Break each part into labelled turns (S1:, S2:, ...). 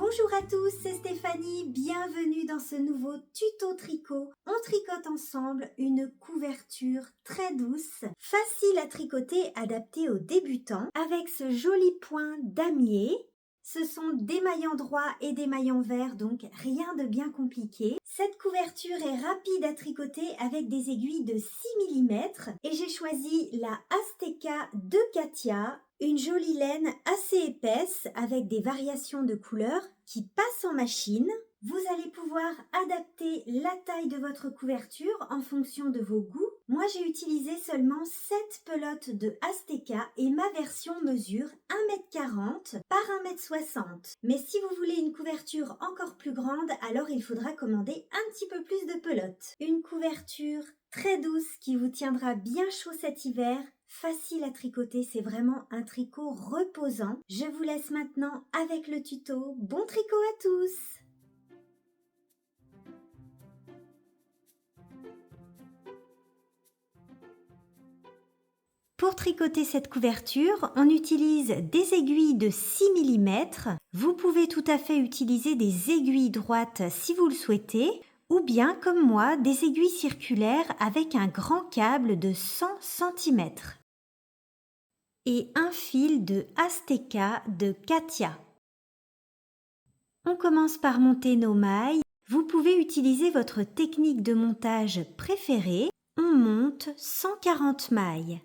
S1: Bonjour à tous, c'est Stéphanie, bienvenue dans ce nouveau tuto tricot. On tricote ensemble une couverture très douce, facile à tricoter, adaptée aux débutants, avec ce joli point damier. Ce sont des maillons droits et des maillons verts, donc rien de bien compliqué. Cette couverture est rapide à tricoter avec des aiguilles de 6 mm et j'ai choisi la Azteca de Katia, une jolie laine assez épaisse avec des variations de couleurs qui passent en machine. Vous allez pouvoir adapter la taille de votre couverture en fonction de vos goûts. Moi, j'ai utilisé seulement 7 pelotes de Azteca et ma version mesure 1,40 m par 1,60 m. Mais si vous voulez une couverture encore plus grande, alors il faudra commander un petit peu plus de pelotes. Une couverture très douce qui vous tiendra bien chaud cet hiver. Facile à tricoter, c'est vraiment un tricot reposant. Je vous laisse maintenant avec le tuto. Bon tricot à tous! Pour tricoter cette couverture, on utilise des aiguilles de 6 mm. Vous pouvez tout à fait utiliser des aiguilles droites si vous le souhaitez, ou bien, comme moi, des aiguilles circulaires avec un grand câble de 100 cm. Et un fil de Azteca de Katia. On commence par monter nos mailles. Vous pouvez utiliser votre technique de montage préférée. On monte 140 mailles.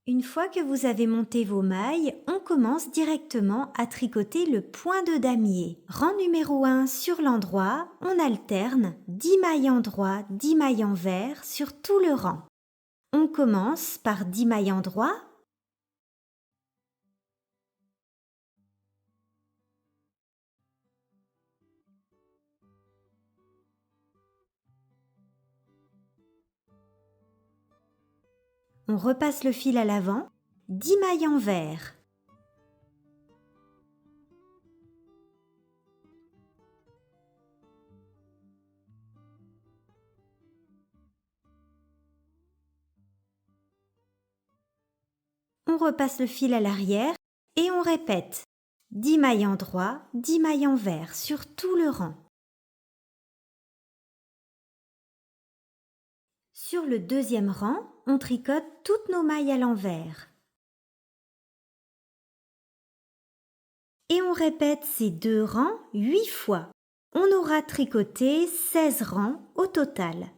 S1: Une fois que vous avez monté vos mailles, on commence directement à tricoter le point de damier. Rang numéro 1 sur l'endroit, on alterne 10 mailles en droit, 10 mailles en vert sur tout le rang. On commence par 10 mailles en droit. On repasse le fil à l'avant, 10 mailles en vert. On repasse le fil à l'arrière et on répète 10 mailles en droit, 10 mailles en vert sur tout le rang. Sur le deuxième rang, on tricote toutes nos mailles à l'envers. Et on répète ces deux rangs 8 fois. On aura tricoté 16 rangs au total.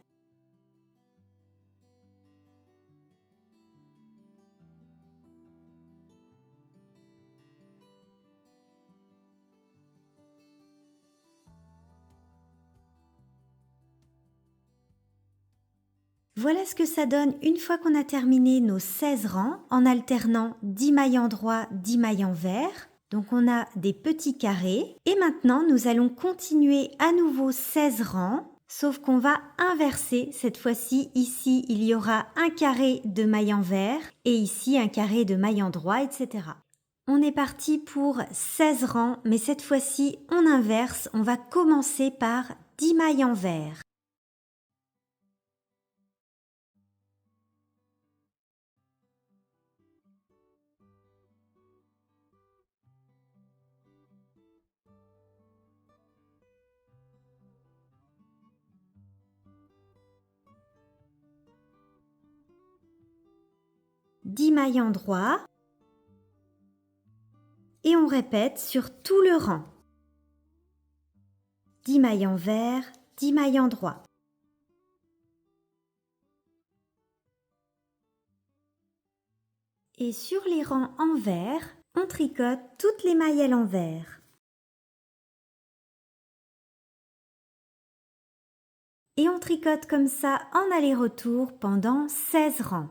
S1: Voilà ce que ça donne une fois qu'on a terminé nos 16 rangs en alternant 10 mailles en droit, 10 mailles en vert. Donc on a des petits carrés. Et maintenant, nous allons continuer à nouveau 16 rangs, sauf qu'on va inverser. Cette fois-ci, ici, il y aura un carré de mailles en vert et ici un carré de mailles en droit, etc. On est parti pour 16 rangs, mais cette fois-ci, on inverse. On va commencer par 10 mailles en vert. Dix mailles en droit et on répète sur tout le rang. 10 mailles en vert, 10 mailles en droit. Et sur les rangs en vert, on tricote toutes les mailles à l'envers. Et on tricote comme ça en aller-retour pendant 16 rangs.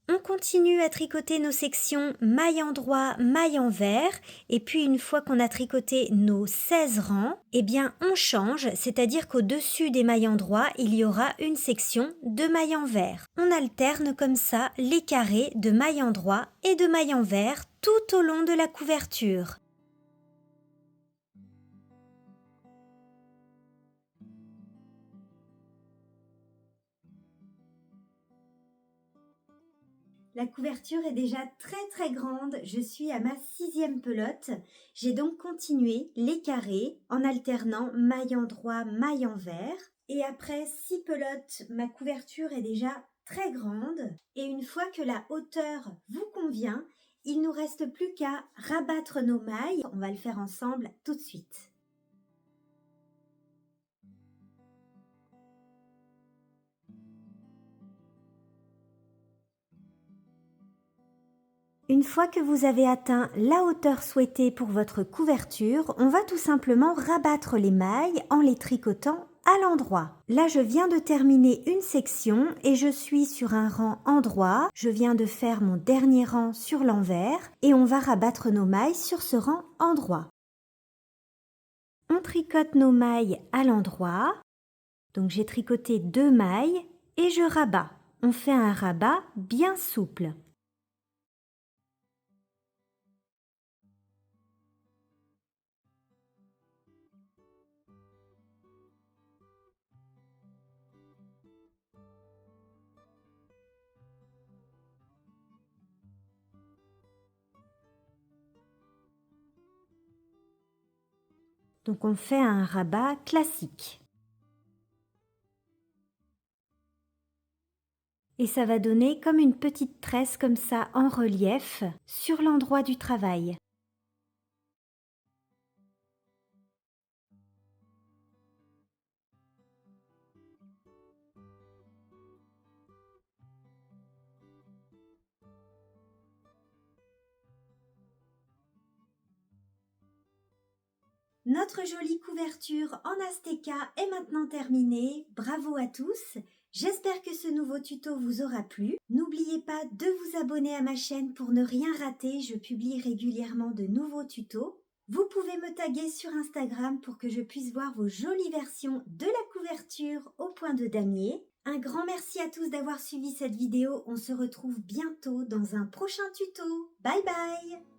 S1: On continue à tricoter nos sections maille endroit, maille envers et puis une fois qu'on a tricoté nos 16 rangs, eh bien on change, c'est-à-dire qu'au-dessus des mailles endroit, il y aura une section de maille envers. On alterne comme ça les carrés de maille endroit et de maille envers tout au long de la couverture. La couverture est déjà très grande, je suis à ma 6e pelote. J'ai donc continué les carrés en alternant maille endroit, maille envers. Et après 6 pelotes, ma couverture est déjà très grande. Et une fois que la hauteur vous convient, il ne nous reste plus qu'à rabattre nos mailles. On va le faire ensemble tout de suite. Une fois que vous avez atteint la hauteur souhaitée pour votre couverture, on va tout simplement rabattre les mailles en les tricotant à l'endroit. Là, je viens de terminer une section et je suis sur un rang endroit. Je viens de faire mon dernier rang sur l'envers et on va rabattre nos mailles sur ce rang endroit. On tricote nos mailles à l'endroit. Donc j'ai tricoté 2 mailles et je rabats. On fait un rabat bien souple. Donc on fait un rabat classique. Et ça va donner comme une petite tresse comme ça en relief sur l'endroit du travail. Notre jolie couverture en Azteca est maintenant terminée. Bravo à tous! J'espère que ce nouveau tuto vous aura plu. N'oubliez pas de vous abonner à ma chaîne pour ne rien rater. Je publie régulièrement de nouveaux tutos. Vous pouvez me taguer sur Instagram pour que je puisse voir vos jolies versions de la couverture au point de damier. Un grand merci à tous d'avoir suivi cette vidéo. On se retrouve bientôt dans un prochain tuto. Bye bye!